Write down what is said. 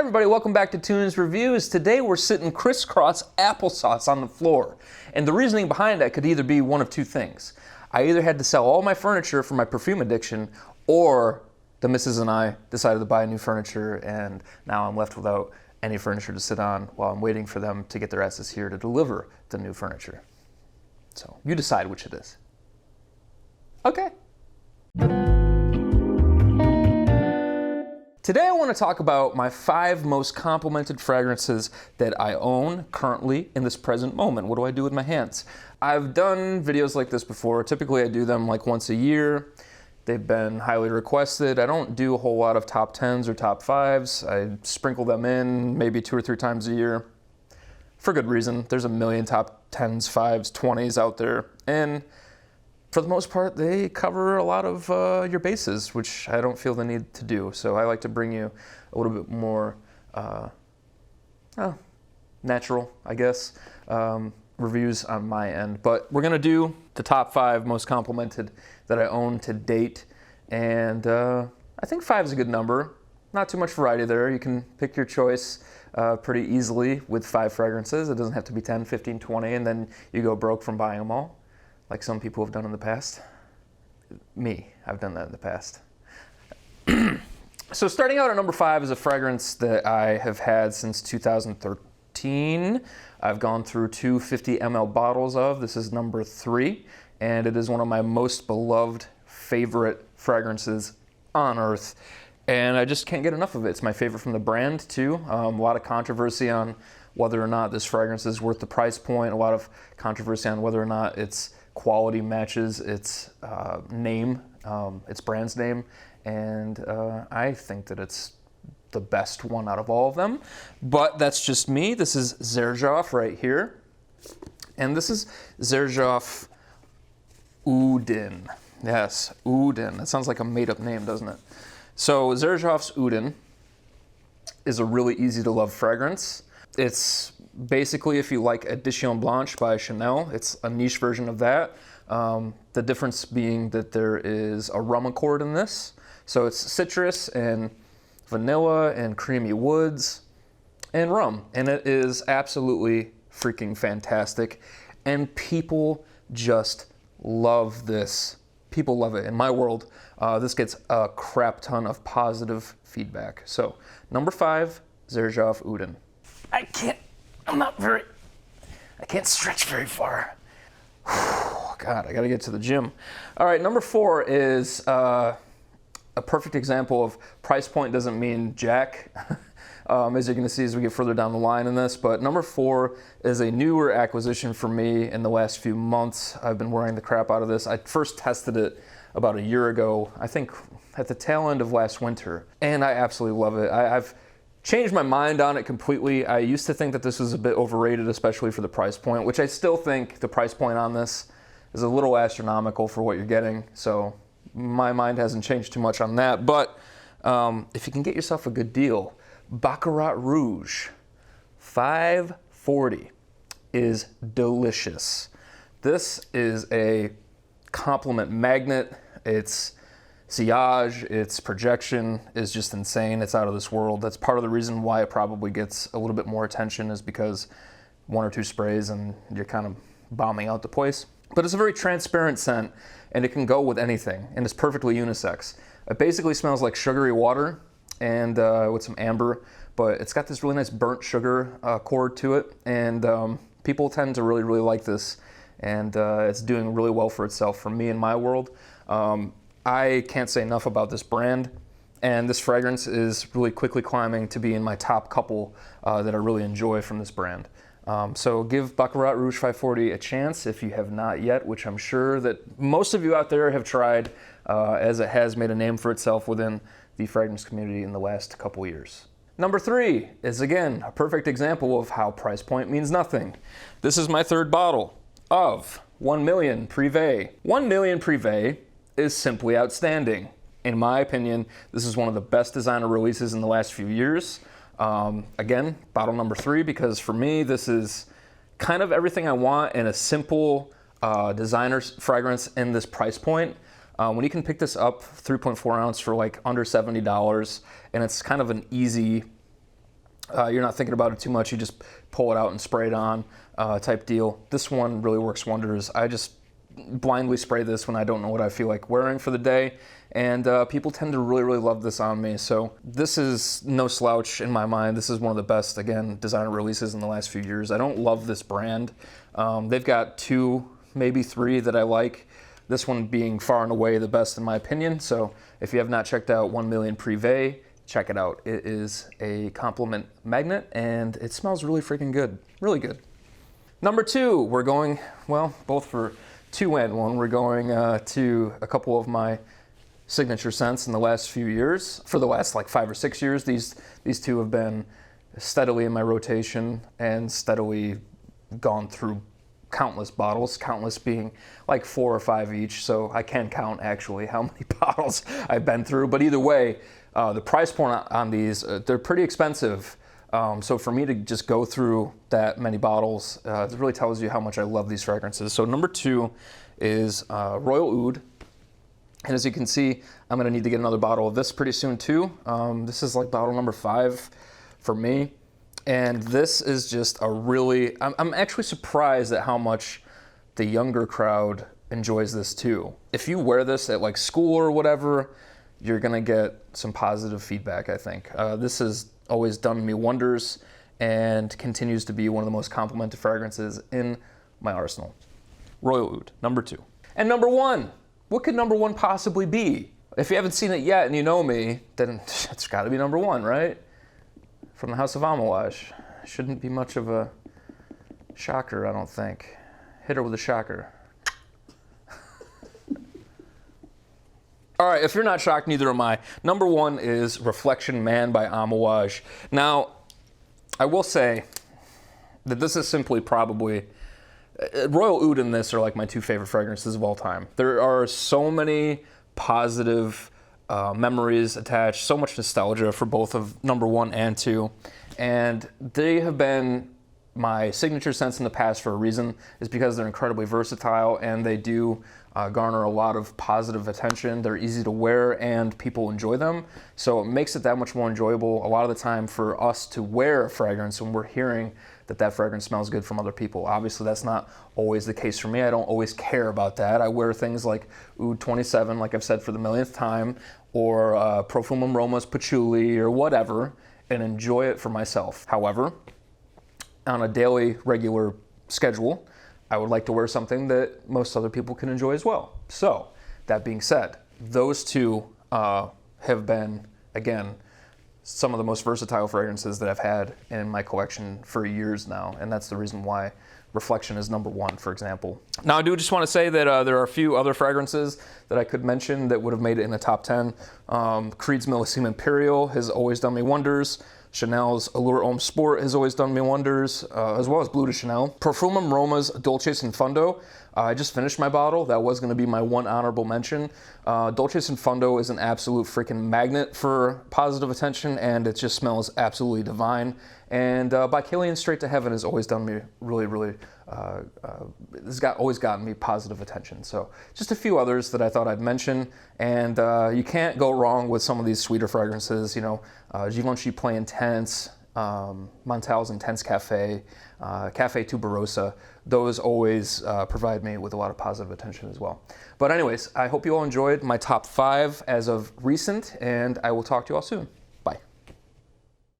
everybody, welcome back to Tunes Reviews. Today we're sitting crisscross applesauce on the floor. And the reasoning behind that could either be one of two things. I either had to sell all my furniture for my perfume addiction, or the missus and I decided to buy new furniture, and now I'm left without any furniture to sit on while I'm waiting for them to get their asses here to deliver the new furniture. So you decide which it is. Okay. Today I want to talk about my 5 most complimented fragrances that I own currently in this present moment. What do I do with my hands? I've done videos like this before. Typically I do them like once a year. They've been highly requested. I don't do a whole lot of top 10s or top 5s. I sprinkle them in maybe 2 or 3 times a year. For good reason. There's a million top 10s, 5s, 20s out there. And for the most part, they cover a lot of your bases, which I don't feel the need to do. So I like to bring you a little bit more natural, I guess, reviews on my end. But we're going to do the top 5 most complimented that I own to date. And I think 5 is a good number. Not too much variety there. You can pick your choice pretty easily with 5 fragrances. It doesn't have to be 10, 15, 20, and then you go broke from buying them all, like some people have done in the past. Me, I've done that in the past. So starting out at number 5 is a fragrance that I have had since 2013. I've gone through 2 50 ml bottles of. This is number 3, and it is one of my most beloved favorite fragrances on earth. And I just can't get enough of it. It's my favorite from the brand too. A lot of controversy on whether or not this fragrance is worth the price point. A lot of controversy on whether or not its quality matches its name, its brand's name, and I think that it's the best one out of all of them, but that's just me. This is Xerjoff right here, and this is Xerjoff Oudin. Yes, Oudin. That sounds like a made-up name, doesn't it? So Xerjoff's Oudin is a really easy to love fragrance. It's basically, if you like Edition Blanche by Chanel, it's a niche version of that. The difference being that there is a rum accord in this. So it's citrus and vanilla and creamy woods and rum. And it is absolutely freaking fantastic. And people just love this. People love it. In my world, this gets a crap ton of positive feedback. So number 5, Xerjoff Oudin. I can't stretch very far. God, I gotta get to the gym. All right, number 4 is a perfect example of price point doesn't mean jack, as you're gonna see as we get further down the line in this. But number 4 is a newer acquisition for me in the last few months. I've been wearing the crap out of this. I first tested it about a year ago, I think at the tail end of last winter, and I absolutely love it. I've changed my mind on it completely. I used to think that this was a bit overrated, especially for the price point, which I still think the price point on this is a little astronomical for what you're getting. So my mind hasn't changed too much on that. But if you can get yourself a good deal, Baccarat Rouge, $5.40 is delicious. This is a compliment magnet. It's sillage, its projection is just insane. It's out of this world. That's part of the reason why it probably gets a little bit more attention, is because 1 or 2 sprays and you're kind of bombing out the place. But it's a very transparent scent, and it can go with anything, and it's perfectly unisex. It basically smells like sugary water and with some amber, but it's got this really nice burnt sugar chord to it, and people tend to really, really like this, and it's doing really well for itself for me in my world. I can't say enough about this brand, and this fragrance is really quickly climbing to be in my top couple that I really enjoy from this brand. So give Baccarat Rouge 540 a chance if you have not yet, which I'm sure that most of you out there have tried, as it has made a name for itself within the fragrance community in the last couple years. Number 3 is, again, a perfect example of how price point means nothing. This is my 3rd bottle of 1 Million Prive. 1 Million Prive is simply outstanding. In my opinion, this is one of the best designer releases in the last few years. Again, bottle number 3, because for me, this is kind of everything I want in a simple designer fragrance in this price point. When you can pick this up 3.4 ounce for like under $70, and it's kind of an easy You're not thinking about it too much. You just pull it out and spray it on type deal. This one really works wonders. I just blindly spray this when I don't know what I feel like wearing for the day, and people tend to really love this on me. So this is no slouch in my mind. This is one of the best, again, designer releases in the last few years. I don't love this brand. They've got 2, maybe 3 that I like. This one being far and away the best in my opinion. So if you have not checked out 1 Million Prive, check it out. It is a compliment magnet and it smells really freaking good. Really good. Number 2, we're going, well, both for 2 and 1. We're going to a couple of my signature scents in the last few years. For the last like 5 or 6 years, these 2 have been steadily in my rotation and steadily gone through countless bottles, countless being like 4 or 5 each. So I can count actually how many bottles I've been through. But either way, the price point on these, they're pretty expensive. So for me to just go through that many bottles, it really tells you how much I love these fragrances. So number 2 is Royal Oud. And as you can see, I'm gonna need to get another bottle of this pretty soon too. This is like bottle number 5 for me. And this is just a really, I'm actually surprised at how much the younger crowd enjoys this too. If you wear this at like school or whatever, you're gonna get some positive feedback, I think. This has always done me wonders and continues to be one of the most complimented fragrances in my arsenal. Royal Oud, number 2. And number 1, what could number 1 possibly be? If you haven't seen it yet and you know me, then it's gotta be number 1, right? From the house of Amouage. Shouldn't be much of a shocker, I don't think. Hit her with a shocker. All right, if you're not shocked, neither am I. Number 1 is Reflection Man by Amouage. Now, I will say that this is simply probably, Royal Oud and this are like my 2 favorite fragrances of all time. There are so many positive memories attached, so much nostalgia for both of number 1 and 2. And they have been my signature scents in the past for a reason, is because they're incredibly versatile and they do garner a lot of positive attention. They're easy to wear and people enjoy them. So it makes it that much more enjoyable a lot of the time for us to wear a fragrance when we're hearing that that fragrance smells good from other people. Obviously that's not always the case for me. I don't always care about that. I wear things like Oud 27, like I've said for the millionth time, or Profumum Roma's Patchouli or whatever, and enjoy it for myself. However, on a daily, regular schedule, I would like to wear something that most other people can enjoy as well. So, that being said, those 2 have been, again, some of the most versatile fragrances that I've had in my collection for years now, and that's the reason why Reflection is number 1, for example. Now, I do just want to say that there are a few other fragrances that I could mention that would have made it in the top 10. Creed's Millésime Imperial has always done me wonders. Chanel's Allure Homme Sport has always done me wonders, as well as Bleu de Chanel. Profumum Roma's Dolce in Fondo. I just finished my bottle. That was going to be my 1 honorable mention. Dolce in Fondo is an absolute freaking magnet for positive attention, and it just smells absolutely divine. And Baccarat Straight to Heaven has always done me really, always gotten me positive attention. So just a few others that I thought I'd mention. And you can't go wrong with some of these sweeter fragrances, you know, Givenchy Play Intense, Montal's Intense Cafe, Cafe Tuberosa. Those always provide me with a lot of positive attention as well. But anyways, I hope you all enjoyed my top 5 as of recent, and I will talk to you all soon.